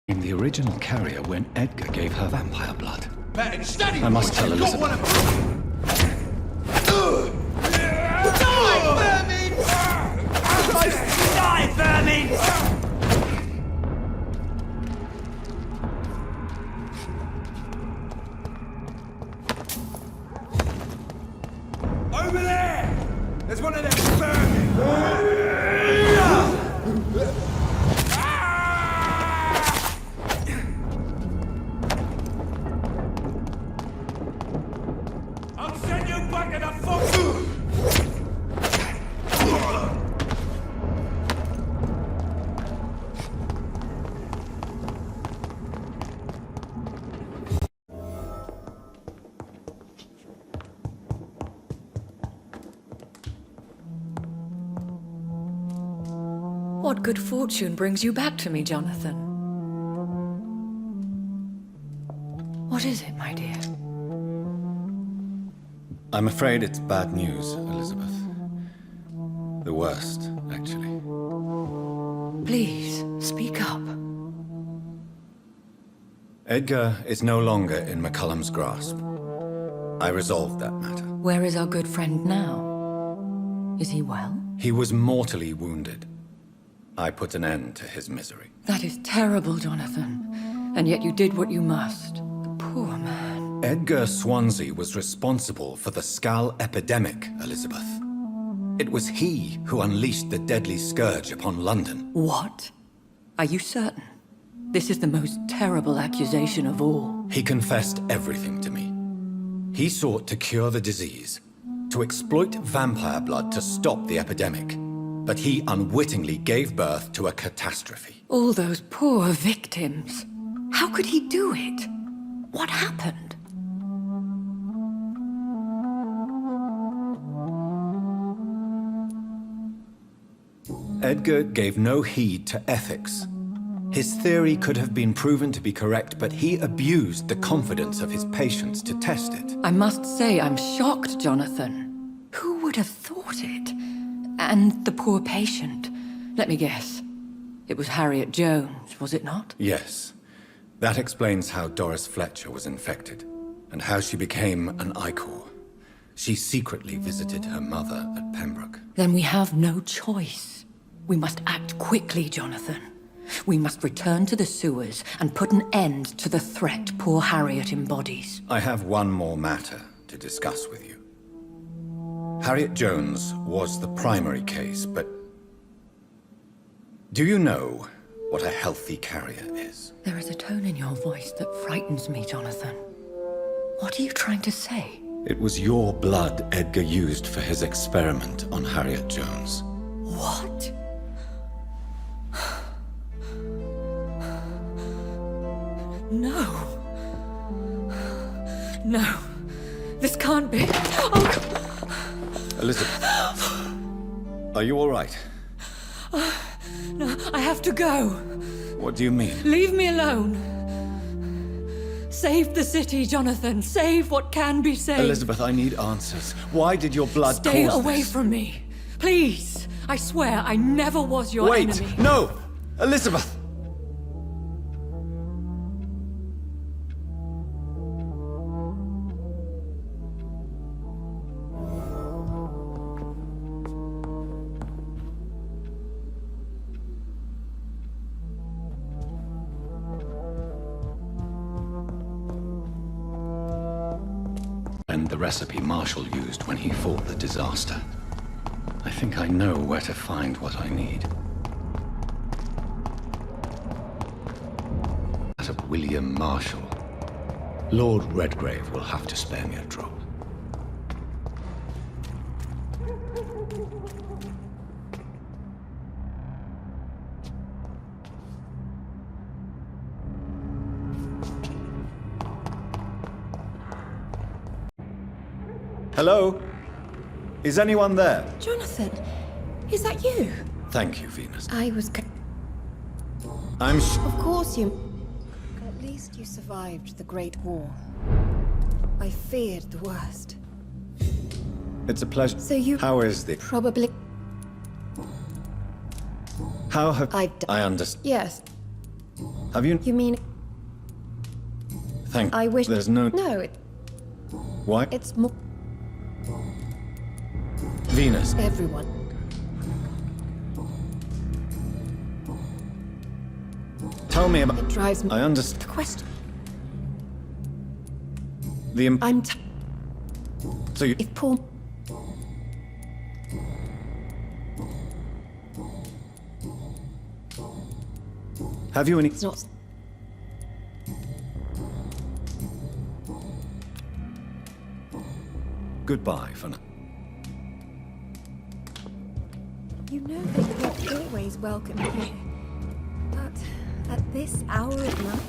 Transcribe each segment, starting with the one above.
In the original carrier when Edgar gave her vampire blood. Steady, I must tell Elizabeth. Die, vermin! Die, vermin! Over there! There's one of them vermin! I'll send you back in a fuck! What good fortune brings you back to me, Jonathan? What is it, my dear? I'm afraid it's bad news, Elizabeth. The worst, actually. Please, speak up. Edgar is no longer in McCullum's grasp. I resolved that matter. Where is our good friend now? Is he well? He was mortally wounded. I put an end to his misery. That is terrible, Jonathan. And yet you did what you must. The poor man. Edgar Swansea was responsible for the Skal epidemic, Elizabeth. It was he who unleashed the deadly scourge upon London. What? Are you certain? This is the most terrible accusation of all. He confessed everything to me. He sought to cure the disease, to exploit vampire blood to stop the epidemic. But he unwittingly gave birth to a catastrophe. All those poor victims. How could he do it? What happened? Edgar gave no heed to ethics. His theory could have been proven to be correct, but he abused the confidence of his patients to test it. I must say I'm shocked, Jonathan. Who would have thought it? And the poor patient. Let me guess. It was Harriet Jones, was it not? Yes. That explains how Doris Fletcher was infected, and how she became an Ichor. She secretly visited her mother at Pembroke. Then we have no choice. We must act quickly, Jonathan. We must return to the sewers and put an end to the threat poor Harriet embodies. I have one more matter to discuss with you. Harriet Jones was the primary case, but do you know what a healthy carrier is? There is a tone in your voice that frightens me, Jonathan. What are you trying to say? It was your blood Edgar used for his experiment on Harriet Jones. What? No. No. This can't be. Oh. Elizabeth, are you all right? No, I have to go. What do you mean? Leave me alone. Save the city, Jonathan. Save what can be saved. Elizabeth, I need answers. Why did your blood Stay cause away this? from me. Please. I swear I never was your enemy. Wait! No! Elizabeth! And the recipe Marshall used when he fought the disaster. I think I know where to find what I need. That of William Marshall. Lord Redgrave will have to spare me a drop. Hello? Is anyone there? Jonathan, is that you? Thank you, Venus. I was... I'm Of course you... At least you survived the Great War. I feared the worst. It's a pleasure. So you... How is the... Probably... How have... I I understand. Yes. Have you... You mean... Thank... I wish... There's no... No, Why? it's more... Venus. Everyone. Tell me about... It drives me... I The understand. question... The... I'm So you... If Paul... Have you any... It's not... Goodbye for now. You know that you're always welcome here. But at this hour of night...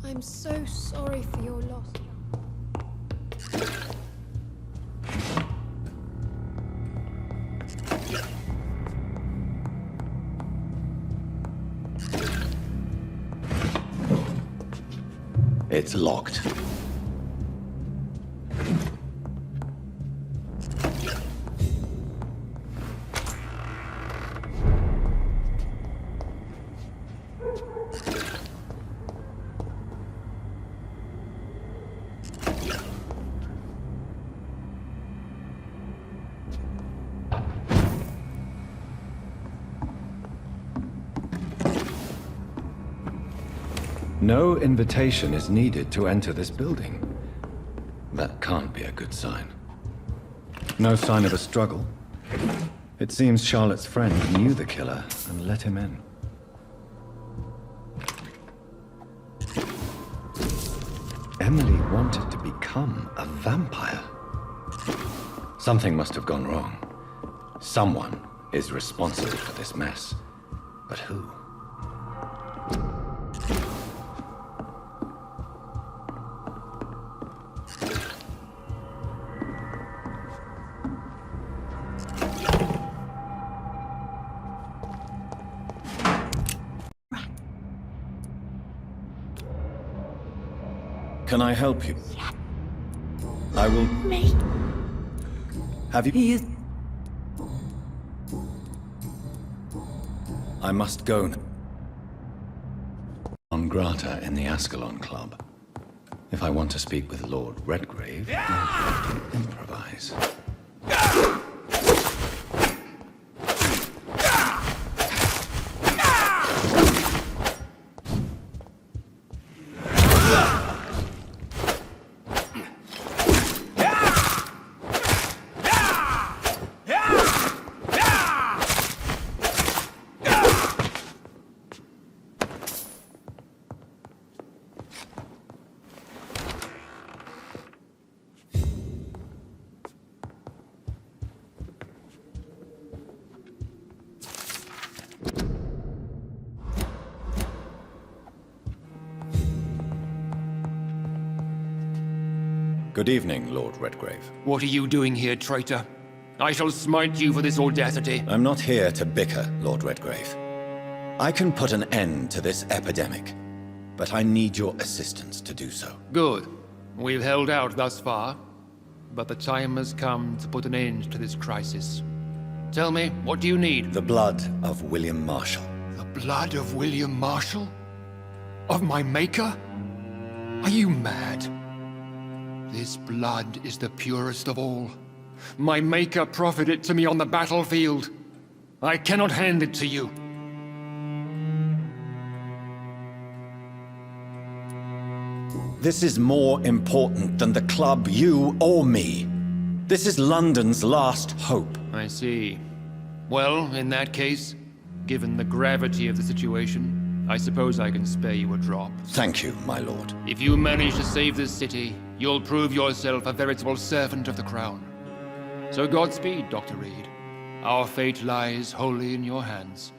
I'm so sorry for your loss. It's locked. No invitation is needed to enter this building. That can't be a good sign. No sign of a struggle. It seems Charlotte's friend knew the killer and let him in. Emily wanted to become a vampire. Something must have gone wrong. Someone is responsible for this mess. But who? Can I help you? Yes. I will... Me. Have you... He is... I must go now. On Grata in the Ascalon Club. If I want to speak with Lord Redgrave, I have to improvise. Good evening, Lord Redgrave. What are you doing here, traitor? I shall smite you for this audacity. I'm not here to bicker, Lord Redgrave. I can put an end to this epidemic, but I need your assistance to do so. Good. We've held out thus far, but the time has come to put an end to this crisis. Tell me, what do you need? The blood of William Marshall. The blood of William Marshall? Of my maker? Are you mad? This blood is the purest of all. My maker proffered it to me on the battlefield. I cannot hand it to you. This is more important than the club, you, or me. This is London's last hope. I see. Well, in that case, given the gravity of the situation, I suppose I can spare you a drop. Thank you, my lord. If you manage to save this city, you'll prove yourself a veritable servant of the crown. So Godspeed, Dr. Reed. Our fate lies wholly in your hands.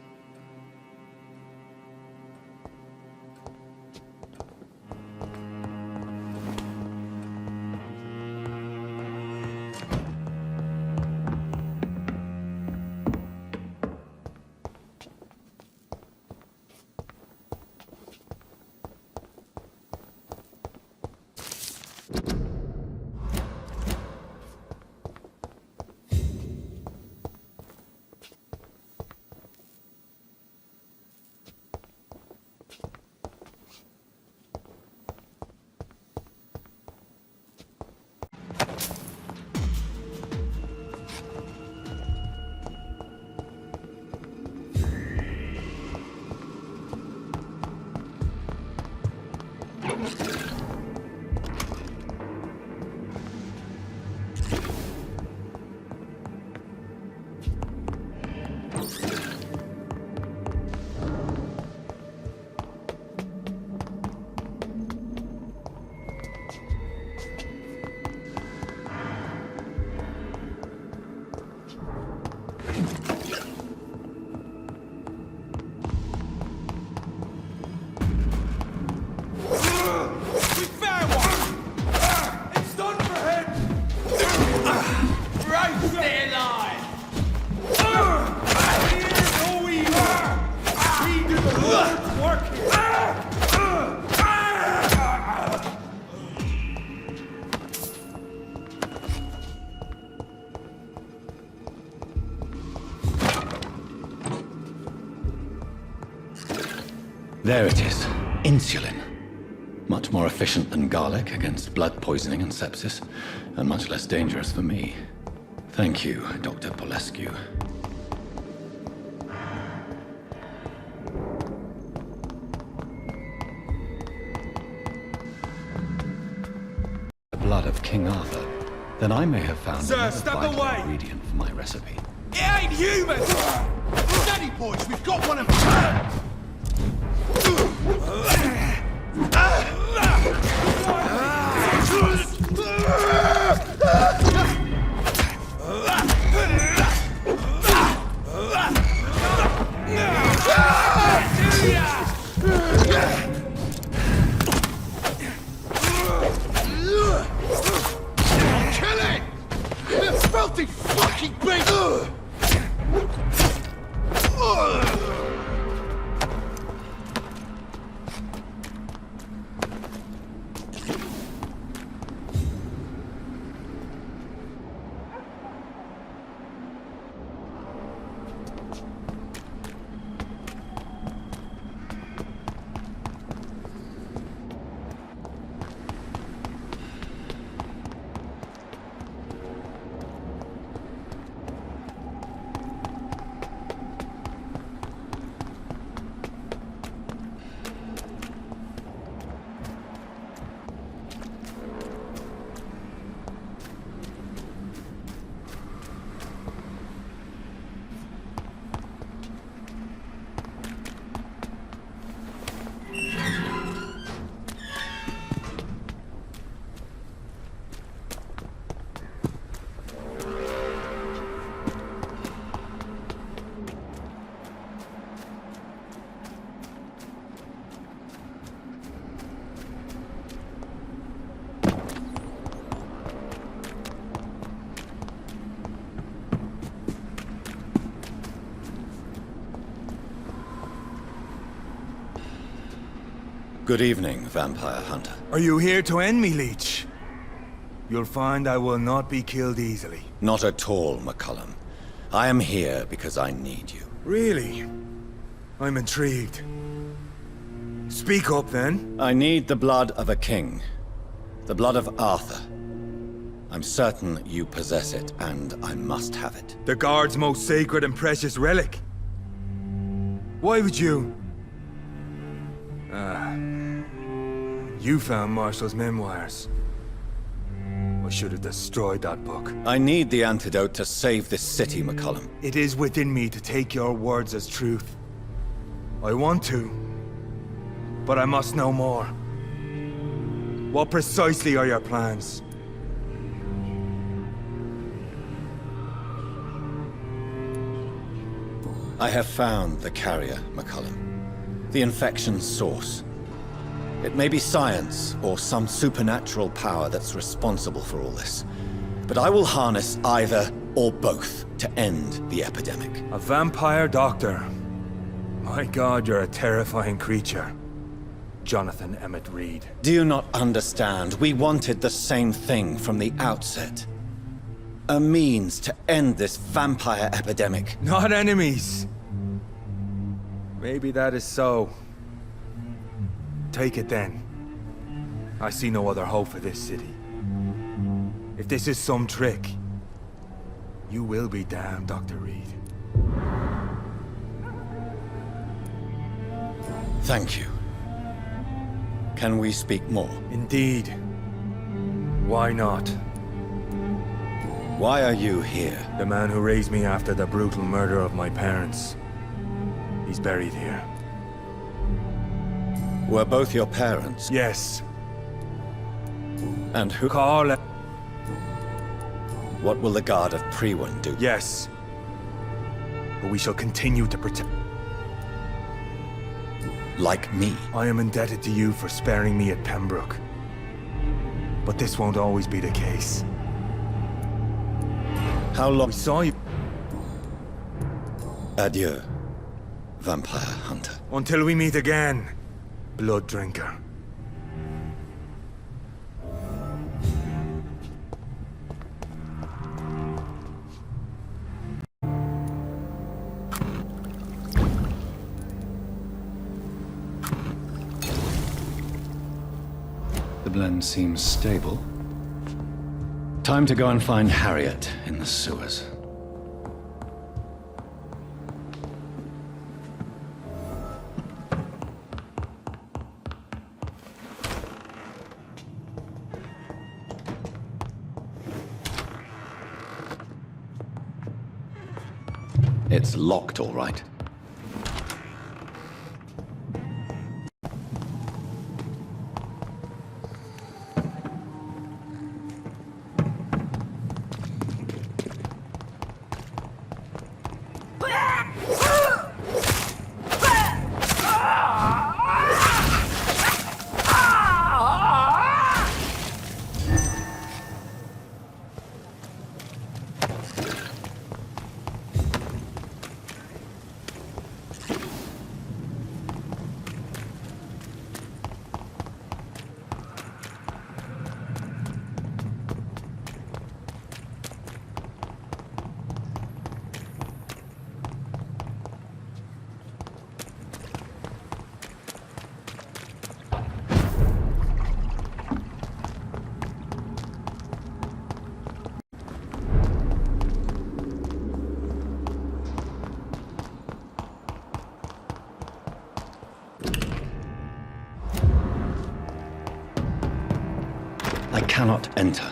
There it is. Insulin. Much more efficient than garlic against blood poisoning and sepsis, and much less dangerous for me. Thank you, Dr. Polescu. The blood of King Arthur. Then I may have found Sir, another step vital away! ingredient for my recipe. It ain't human! Steady, boys, we've got one of them! Kill it! This filthy fucking beast! Good evening, Vampire Hunter. Are you here to end me, Leech? You'll find I will not be killed easily. Not at all, McCullum. I am here because I need you. Really? I'm intrigued. Speak up, then. I need the blood of a king. The blood of Arthur. I'm certain you possess it, and I must have it. The Guard's most sacred and precious relic. Why would you? You found Marshall's memoirs. I should have destroyed that book. I need the antidote to save this city, McCullum. It is within me to take your words as truth. I want to, but I must know more. What precisely are your plans? I have found the carrier, McCullum. The infection's source. It may be science or some supernatural power that's responsible for all this. But I will harness either or both to end the epidemic. A vampire doctor. My God, you're a terrifying creature. Jonathan Emmett Reed. Do you not understand? We wanted the same thing from the outset. A means to end this vampire epidemic. Not enemies. Maybe that is so. Take it then. I see no other hope for this city. If this is some trick, you will be damned, Dr. Reed. Thank you. Can we speak more? Indeed. Why not? Why are you here? The man who raised me after the brutal murder of my parents. He's buried here. Were both your parents? Yes. And who? Carl. What will the Guard of Priwen do? Yes. But we shall continue to protect. Like me? I am indebted to you for sparing me at Pembroke. But this won't always be the case. How long? We saw you. Adieu, Vampire Hunter. Until we meet again, Blood Drinker. blend seems stable. Time to go and find Harriet in the sewers. It's locked, all right. I cannot enter.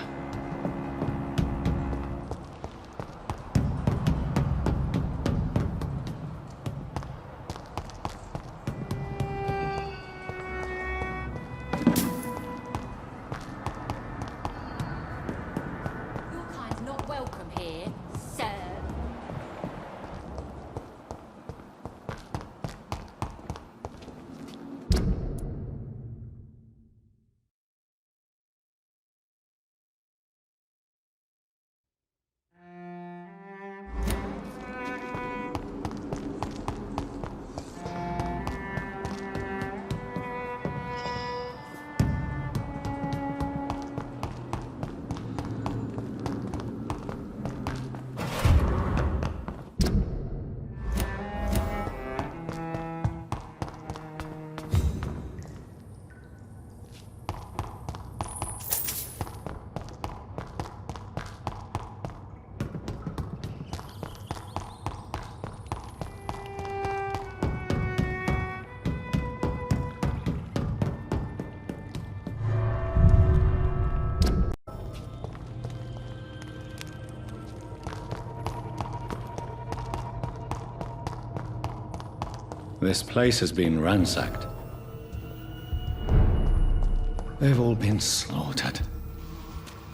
Your kind's not welcome here, sir. This place has been ransacked. They've all been slaughtered.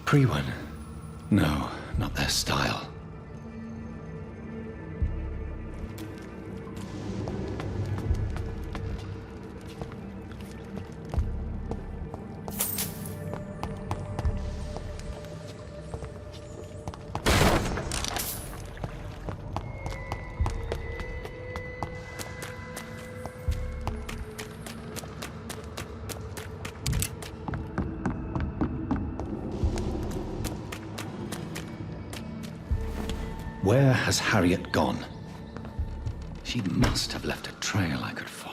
Pre-one? No, not their style. Where has Harriet gone? She must have left a trail I could follow.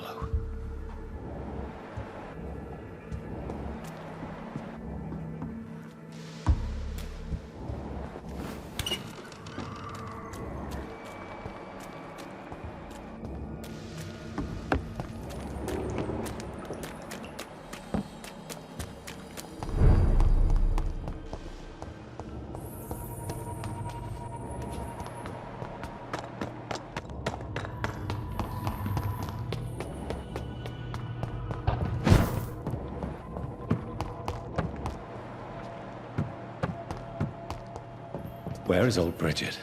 Where is old Bridget?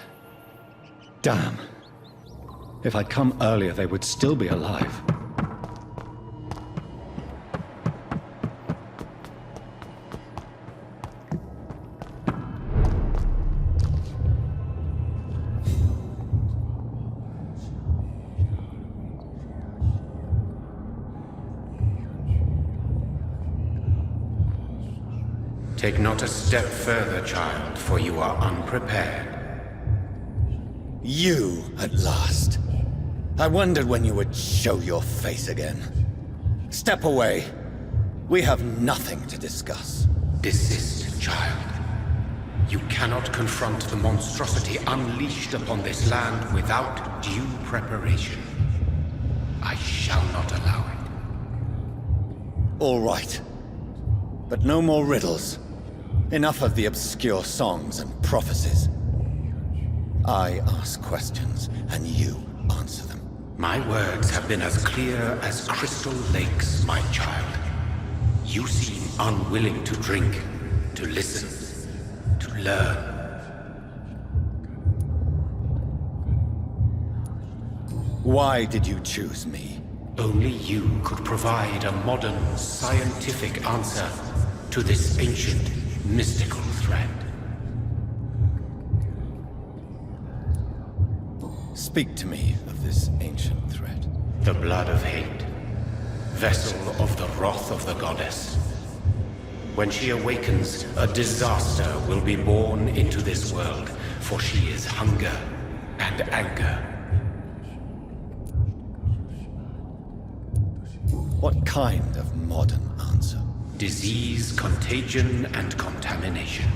Damn. If I'd come earlier, they would still be alive. Take not a step further, child, for you are unprepared. You, at last. I wondered when you would show your face again. Step away. We have nothing to discuss. Desist, child. You cannot confront the monstrosity unleashed upon this land without due preparation. I shall not allow it. All right. But no more riddles. Enough of the obscure songs and prophecies. I ask questions, and you answer them. My words have been as clear as crystal lakes, my child. You seem unwilling to drink, to listen, to learn. Why did you choose me? Only you could provide a modern, scientific answer to this ancient, mystical thread. Speak to me of this ancient threat. The blood of hate, vessel of the wrath of the goddess. When she awakens, a disaster will be born into this world, for she is hunger and anger. What kind of modern answer? Disease, contagion, and contamination.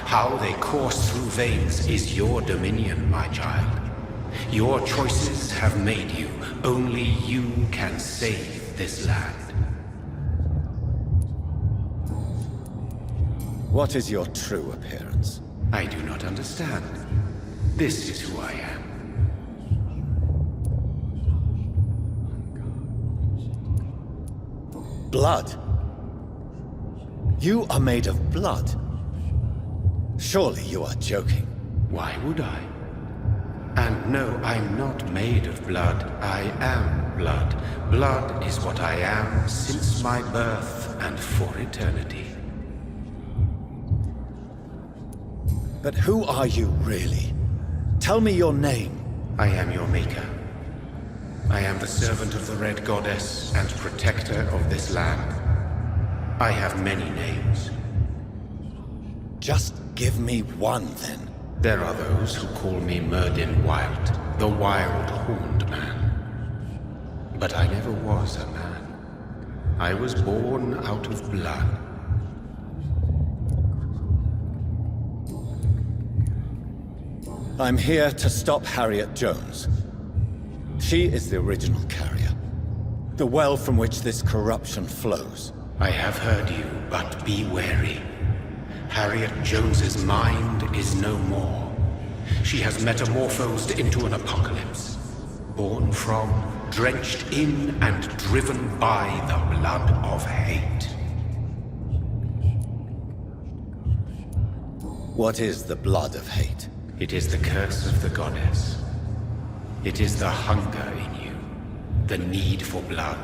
How they course through veins is your dominion, my child. Your choices have made you. Only you can save this land. What is your true appearance? I do not understand. This is who I am. Blood? You are made of blood. Surely you are joking. Why would I? And no, I'm not made of blood. I am blood. Blood is what I am since my birth and for eternity. But who are you really? Tell me your name. I am your maker. I am the servant of the Red Goddess and protector of this land. I have many names. Just give me one, then. There are those who call me Merdin Wild, the Wild Horned Man. But I never was a man. I was born out of blood. I'm here to stop Harriet Jones. She is the original carrier. The well from which this corruption flows. I have heard you, but be wary. Harriet Jones's mind is no more. She has metamorphosed into an apocalypse. Born from, drenched in, and driven by the blood of hate. What is the blood of hate? It is the curse of the goddess. It is the hunger in you, the need for blood,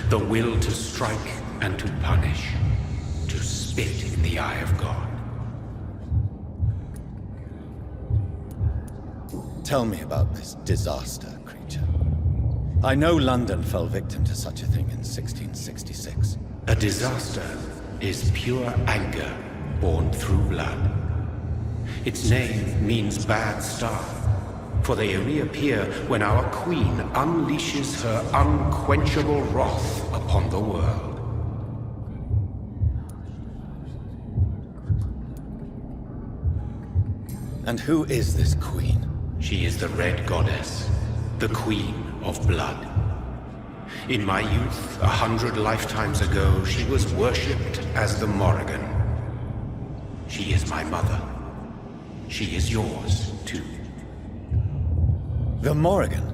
the will to strike and to punish, to spit in the eye of God. Tell me about this disaster, creature. I know London fell victim to such a thing in 1666. A disaster is pure anger born through blood. Its name means bad star, for they only appear when our queen unleashes her unquenchable wrath upon the world. And who is this queen? She is the Red Goddess, the Queen of Blood. In my youth, 100 lifetimes ago, she was worshipped as the Morrigan. She is my mother. She is yours, too. The Morrigan?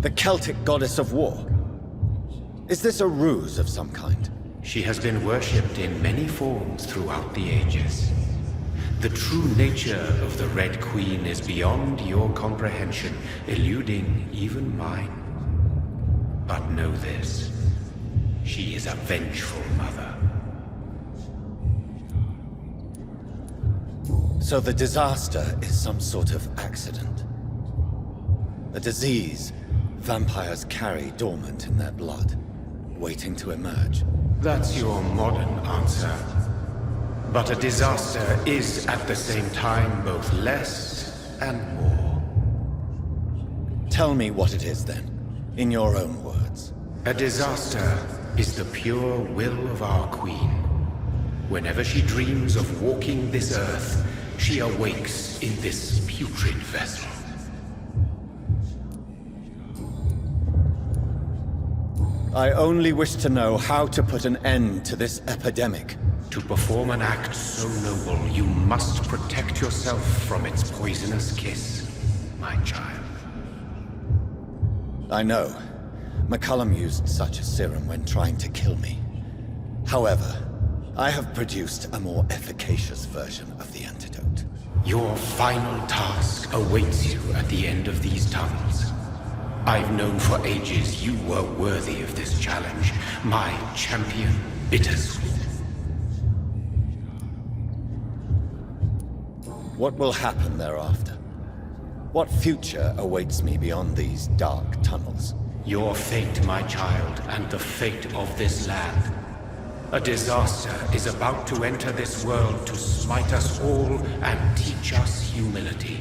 The Celtic goddess of war? Is this a ruse of some kind? She has been worshipped in many forms throughout the ages. The true nature of the Red Queen is beyond your comprehension, eluding even mine. But know this, she is a vengeful mother. So the disaster is some sort of accident. A disease vampires carry dormant in their blood, waiting to emerge. That's your modern answer. But a disaster is at the same time both less and more. Tell me what it is then, in your own words. A disaster is the pure will of our queen. Whenever she dreams of walking this earth, she awakes in this putrid vessel. I only wish to know how to put an end to this epidemic. To perform an act so noble, you must protect yourself from its poisonous kiss, my child. I know. McCullum used such a serum when trying to kill me. However, I have produced a more efficacious version of the antidote. Your final task awaits you at the end of these tunnels. I've known for ages you were worthy of this challenge, my champion, Bittersweet. What will happen thereafter? What future awaits me beyond these dark tunnels? Your fate, my child, and the fate of this land. A disaster is about to enter this world to smite us all and teach us humility.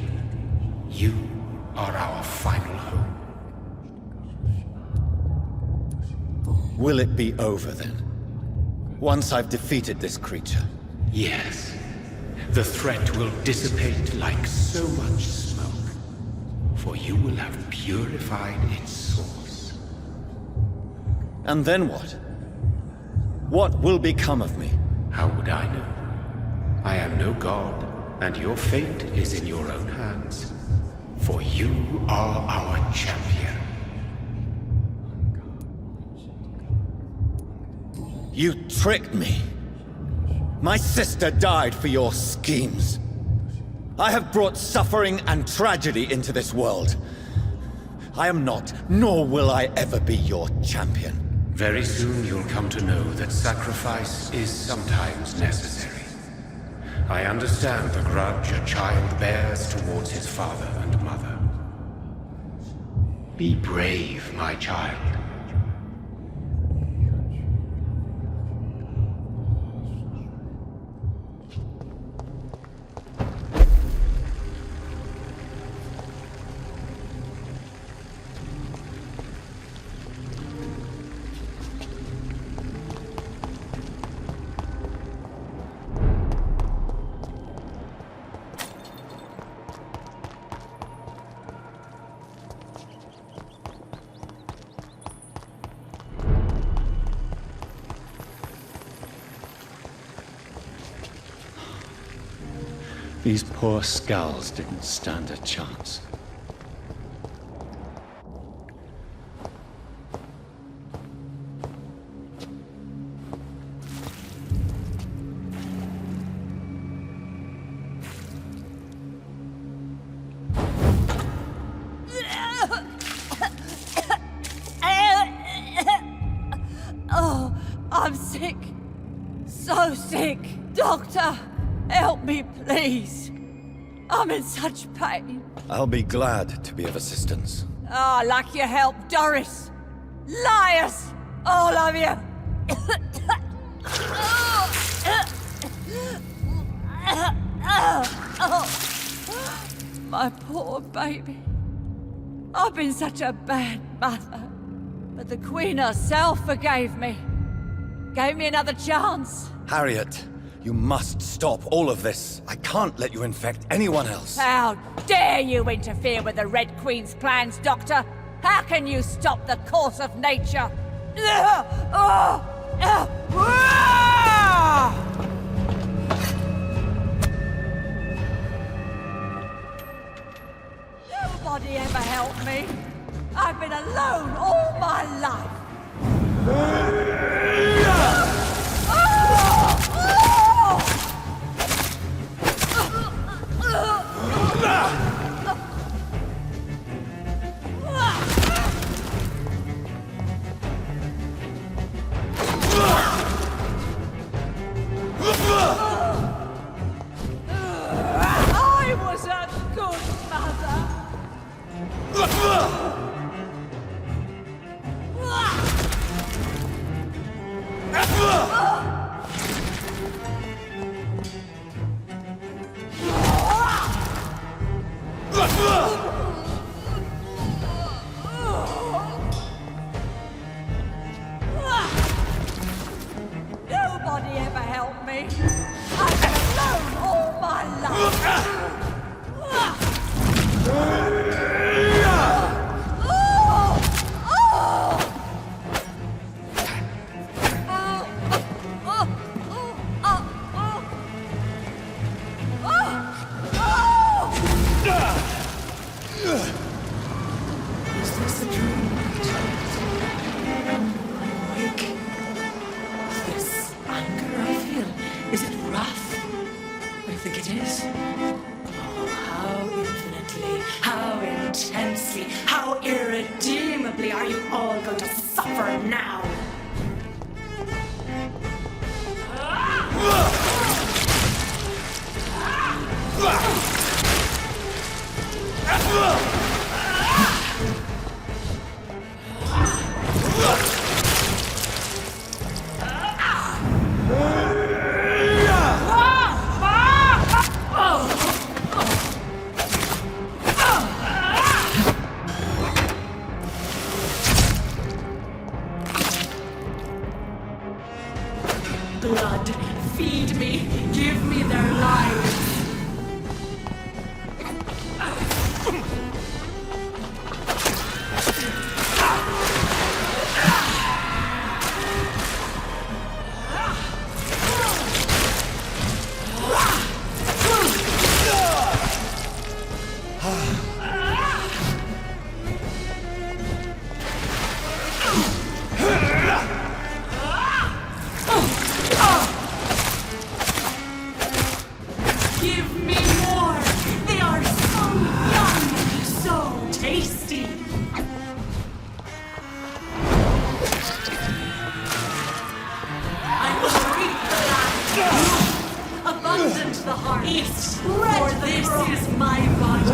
You are our final hope. Will it be over then? Once I've defeated this creature? Yes. The threat will dissipate like so much smoke, for you will have purified its source. And then what? What will become of me? How would I know? I am no god, and your fate is in your own hands. For you are our champion. You tricked me. My sister died for your schemes. I have brought suffering and tragedy into this world. I am not, nor will I ever be your champion. Very soon you'll come to know that sacrifice is sometimes necessary. I understand the grudge a child bears towards his father and mother. Be brave, my child. These poor skulls didn't stand a chance. Oh, I'm sick. So sick. Doctor, help me, please. I'm in such pain. I'll be glad to be of assistance. Oh, like your help, Doris. Liars! All of you! My poor baby. I've been such a bad mother. But the Queen herself forgave me. Gave me another chance. Harriet, you must stop all of this. I can't let you infect anyone else. How dare you interfere with the Red Queen's plans, Doctor? How can you stop the course of nature? Nobody ever helped me. I've been alone all my life. I was a good mother. intensely, how irredeemably are you all going to suffer now? Blood, feed me, give me their lives. Give me more! They are so young, so tasty! I will reap the land, abundant the harvest, for this is my body.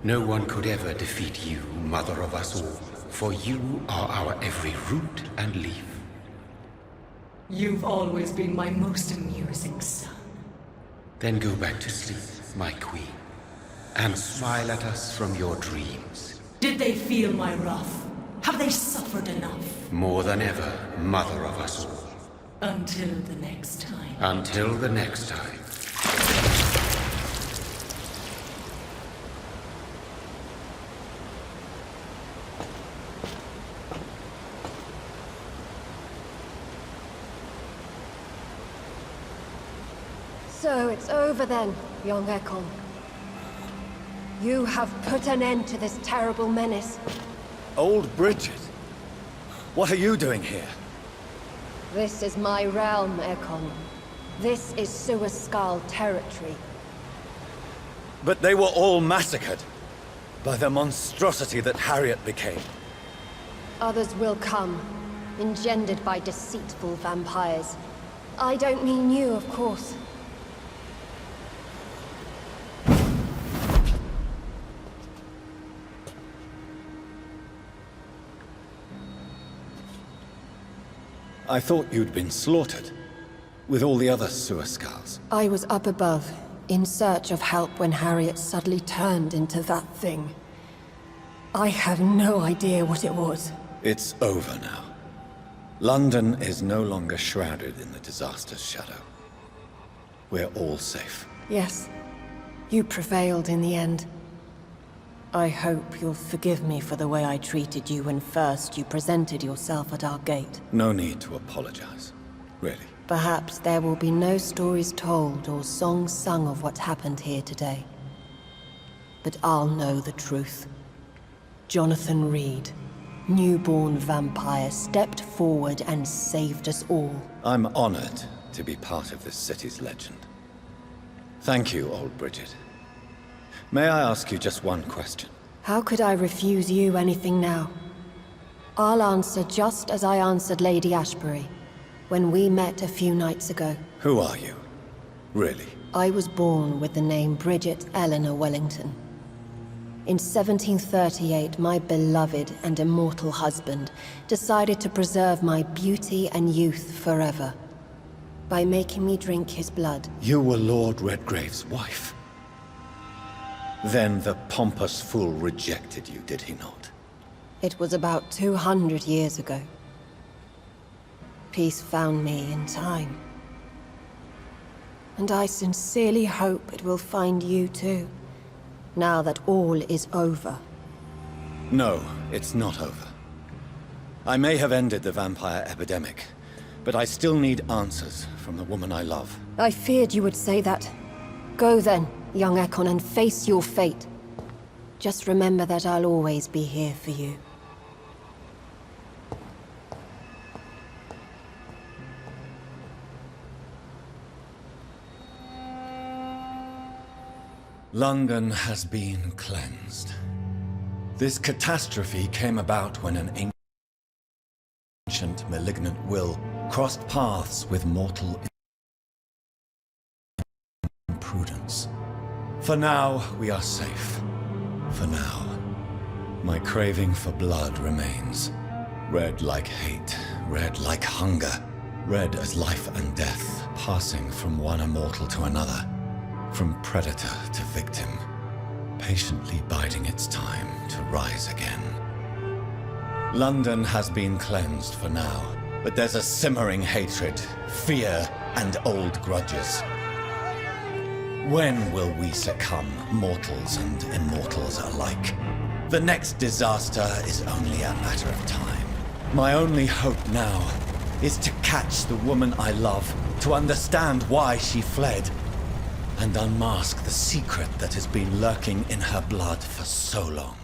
No one could ever defeat you, mother of us all, for you are our every root and leaf. You've always been my most amusing son. Then go back to sleep, my queen, and smile at us from your dreams. Did they feel my wrath? Have they suffered enough? More than ever, mother of us all. Until the next time. Until the next time. So it's over then, young Ekon. You have put an end to this terrible menace. Old Bridget? What are you doing here? This is my realm, Ekon. This is Suaskal territory. But they were all massacred by the monstrosity that Harriet became. Others will come, engendered by deceitful vampires. I don't mean you, of course. I thought you'd been slaughtered, with all the other Suaskals. I was up above, in search of help when Harriet suddenly turned into that thing. I have no idea what it was. It's over now. London is no longer shrouded in the disaster's shadow. We're all safe. Yes, you prevailed in the end. I hope you'll forgive me for the way I treated you when first you presented yourself at our gate. No need to apologize, really. Perhaps there will be no stories told or songs sung of what happened here today. But I'll know the truth. Jonathan Reed, newborn vampire stepped forward and saved us all. I'm honored to be part of this city's legend. Thank you, old Bridget. May I ask you just one question? How could I refuse you anything now? I'll answer just as I answered Lady Ashbury when we met a few nights ago. Who are you? Really? I was born with the name Bridget Eleanor Wellington. In 1738, my beloved and immortal husband decided to preserve my beauty and youth forever by making me drink his blood. You were Lord Redgrave's wife. Then the pompous fool rejected you, did he not? It was about 200 years ago. Peace found me in time. And I sincerely hope it will find you too, now that all is over. No, it's not over. I may have ended the vampire epidemic, but I still need answers from the woman I love. I feared you would say that. Go then, young Ekon, and face your fate. Just remember that I'll always be here for you. London has been cleansed. This catastrophe came about when an ancient malignant will crossed paths with mortal imprudence. For now, we are safe. For now. My craving for blood remains. Red like hate, red like hunger. Red as life and death, passing from one immortal to another. From predator to victim, patiently biding its time to rise again. London has been cleansed for now, but there's a simmering hatred, fear, and old grudges. When will we succumb, mortals and immortals alike? The next disaster is only a matter of time. My only hope now is to catch the woman I love, to understand why she fled, and unmask the secret that has been lurking in her blood for so long.